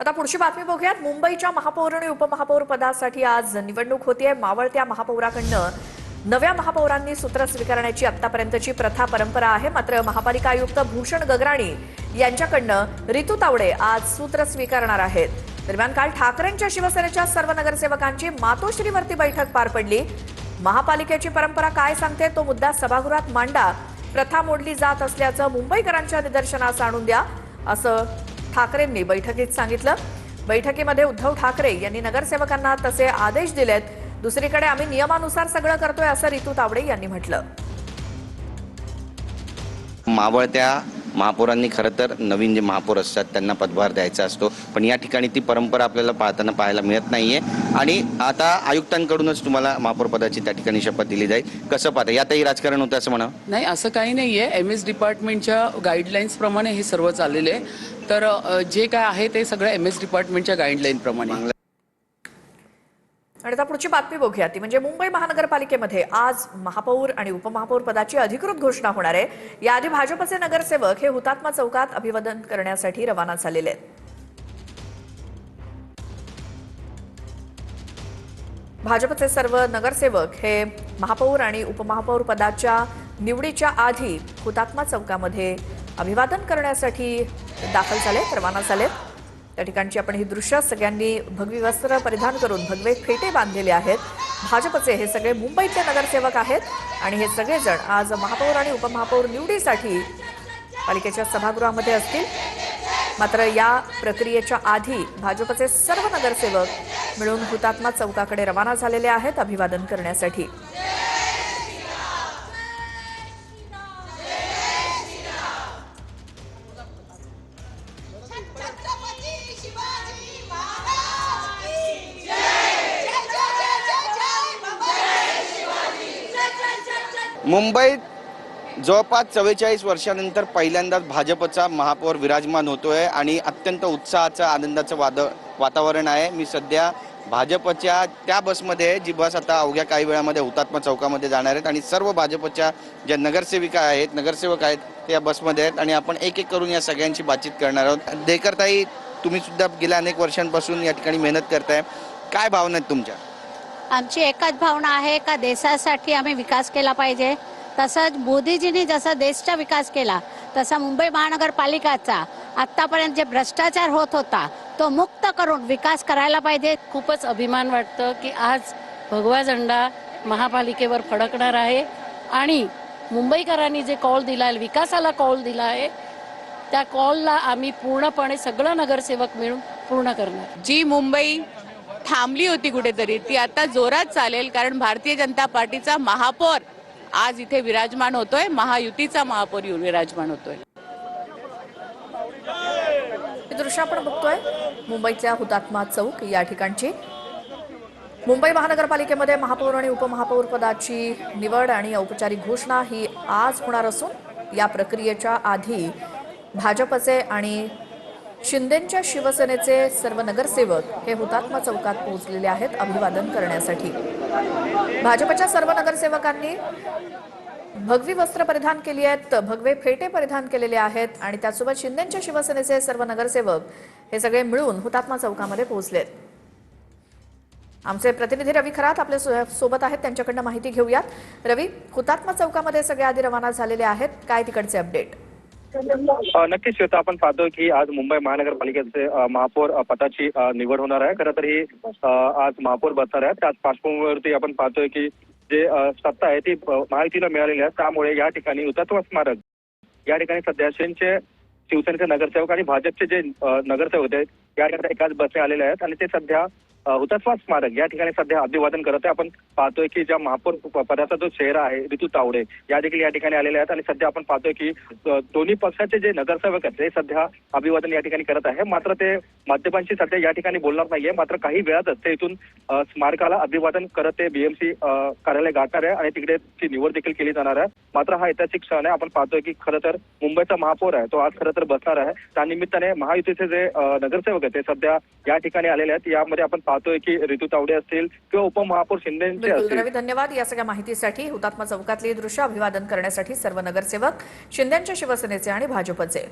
आता पुढची बातमी बघूयात। मुंबईच्या महापौर आणि उपमहापौर पदासाठी आज निवडणूक होतीये। मावळत्या महापौराकडनं नव्या महापौरांनी सूत्र स्वीकारण्याची आतापर्यंतची प्रथा परंपरा आहे। मात्र महापालिका आयुक्त भूषण गगराणी यांच्याकडनं रितू तावडे आज सूत्र स्वीकारणार आहेत। दरम्यान काल ठाकरेंच्या शिवसेनेच्या सर्व नगरसेवकांची मातोश्रीवरती बैठक पार पडली। महापालिकेची परंपरा काय सांगते तो मुद्दा सभागृहात मांडा, प्रथा मोडली जात असल्याचं मुंबईकरांच्या निदर्शनास आणून द्या, असं ठाकरेंनी बैठकीत सांगितलं। बैठकीमध्ये उद्धव ठाकरे यांनी नगरसेवकांना तसे आदेश दिलेत। दुसरीकडे आम्ही नियमानुसार सगळं करतोय असं रितू तावडे यांनी म्हटलं। मावळत्या महापौरांनी खरं तर नवीन जे महापौर असतात त्यांना पदभार द्यायचा असतो, पण या ठिकाणी ती परंपरा आपल्याला पाळताना पाहायला मिळत नाहीये। आणि आता आयुक्तांकडूनच तुम्हाला महापौर पदाची त्या ठिकाणी शपथ दिली जाईल, कसं पाहता? यातही राजकारण होतं असं म्हणा? नाही, असं काही नाहीये। एमएस डिपार्टमेंटच्या गाईडलाईन्स प्रमाणे हे सर्व चाललेले आहे। तर जे काय आहे ते सगळं एमएस डिपार्टमेंटच्या गाईडलाईन प्रमाणे। आणि आता पुढची बातमी बघूया ती म्हणजे मुंबई महानगरपालिकेमध्ये आज महापौर आणि उपमहापौर पदाची अधिकृत घोषणा होणार आहे। याआधी भाजपचे नगरसेवक हे हुतात्मा चौकात अभिवादन करण्यासाठी रवाना झालेले आहेत। भाजपचे सर्व नगरसेवक हे महापौर आणि उपमहापौर पदाच्या निवडीच्या आधी हुतात्मा चौकामध्ये अभिवादन करण्यासाठी दाखल झाले, रवाना झाले। त्या ठिकाणची आपण ही दृश्य सगळ्यांनी भगवी वस्त्र परिधान करून भगवे फेटे बांधलेले आहेत। भाजपचे हे सगळे मुंबईतले नगरसेवक आहेत आणि हे सगळेजण आज महापौर आणि उपमहापौर निवडीसाठी पालिकेच्या सभागृहामध्ये असतील। मात्र या प्रक्रियेच्या आधी भाजपचे सर्व नगरसेवक मिळून हुतात्मा चौकाकडे रवाना झालेले आहेत अभिवादन करण्यासाठी। मुंबईत जवळपास 44 वर्षानंतर पहिल्यांदाच भाजपचा महापौर विराजमान होतोय आणि अत्यंत उत्साहाचं आनंदाचं वातावरण आहे। मी सध्या भाजपच्या त्या बसमध्ये आहे जी बस आता अवघ्या काही वेळामध्ये हुतात्मा चौकामध्ये जाणार आहेत आणि सर्व भाजपच्या ज्या नगरसेवक आहेत ते या बसमध्ये आहेत आणि आपण एक एक करून या सगळ्यांची बातचीत करणार आहोत। देकरताई, तुम्ही सुद्धा गेल्या अनेक वर्षांपासून या ठिकाणी मेहनत करताय, काय भावना आहेत तुमच्या? आमची एकच भावना आहे का देशासाठी आम्ही विकास केला पाहिजे। तसंच मोदीजींनी जसा देशाचा विकास केला तसा मुंबई महानगरपालिकाचा आतापर्यंत जे भ्रष्टाचार होत होता तो मुक्त करून विकास करायला पाहिजे। खूपच अभिमान वाटतं की आज भगवा झेंडा महापालिकेवर फडकणार आहे आणि मुंबईकरांनी जे कॉल दिला आहे, विकासाला कॉल दिला आहे, त्या कॉलला आम्ही पूर्णपणे सगळं नगरसेवक मिळून पूर्ण करणार। जी मुंबई थांबली होती कुठेतरी ती आता जोरात चालेल, कारण भारतीय जनता पार्टीचा महापौर आज इथे विराजमान होतोय, महायुतीचा महापौर विराजमान होतोय। हे दृश्य आपण बघतोय मुंबईच्या हुतात्मा चौक या ठिकाणची। मुंबई महानगरपालिकेमध्ये महापौर आणि उपमहापौर पदाची निवड आणि औपचारिक घोषणा ही आज होणार असून या प्रक्रियेच्या आधी भाजपचे आणि शिंदेच्या शिवसेनेचे सर्व नगरसेवक हे हुतात्मा चौकात पोहोचलेले आहेत अभिवादन करण्यासाठी। भाजपच्या सर्व नगरसेवकांनी भगवी वस्त्र परिधान केली आहेत, भगवे फेटे परिधान केलेले आहेत आणि त्यासोबत शिंदेच्या शिवसेनेचे सर्व नगरसेवक हे सगळे मिळून हुतात्मा चौकामध्ये पोहोचलेत। आमचे प्रतिनिधी रवी खरात आपल्या सोबत आहेत, त्यांच्याकडनं माहिती घेऊयात। रवी, हुतात्मा चौकामध्ये सगळे आधी रवाना झालेले आहेत, काय तिकडचे अपडेट? नक्कीच श्वेता, आपण पाहतोय की आज मुंबई महानगरपालिकेचे महापौर पदाची निवड होणार आहे। खरं तर ही आज महापौर बसणार आहे। त्याच पार्श्वभूमीवरती आपण पाहतोय की जे सत्ता आहे ती महायुतीला मिळालेली आहे, त्यामुळे या ठिकाणी हुतात्मा स्मारक या ठिकाणी सध्या शिवसेनेचे नगरसेवक आणि भाजपचे जे नगरसेवक आहेत या ठिकाणी एकाच बसने आलेले आहेत आणि ते सध्या हुतात्मा स्मारक या ठिकाणी सध्या अभिवादन करत आहे। आपण पाहतोय की ज्या महापौर पदाचा जो चेहरा आहे रितू तावडे या देखील या ठिकाणी आलेले आहेत आणि सध्या आपण पाहतोय की दोन्ही पक्षाचे जे नगरसेवक आहेत ते सध्या अभिवादन या ठिकाणी करत आहे। मात्र ते माध्यमांशी सध्या या ठिकाणी बोलणार नाहीये, मात्र काही वेळातच ते इथून स्मारकाला अभिवादन करत ते बीएमसी कार्यालय गाठणार आहे आणि तिकडे ची निवड देखील केली जाणार आहे। मात्र हा ऐतिहासिक क्षण आहे। आपण पाहतोय की खरं तर मुंबईचा महापौर आहे तो आज खरं तर बसणार आहे, त्यानिमित्ताने महायुतीचे जे नगरसेवक आहेत ते सध्या या ठिकाणी आलेले आहेत। यामध्ये आपण पाहतोय की रितू तावडे असतील किंवा उपमहापौर शिंदेचे असतील। रवी, धन्यवाद या सगळ्या माहितीसाठी। हुतात्मा चौकातली दृश्य अभिवादन करण्यासाठी सर्व नगरसेवक शिंदेच्या शिवसेनेचे आणि भाजपचे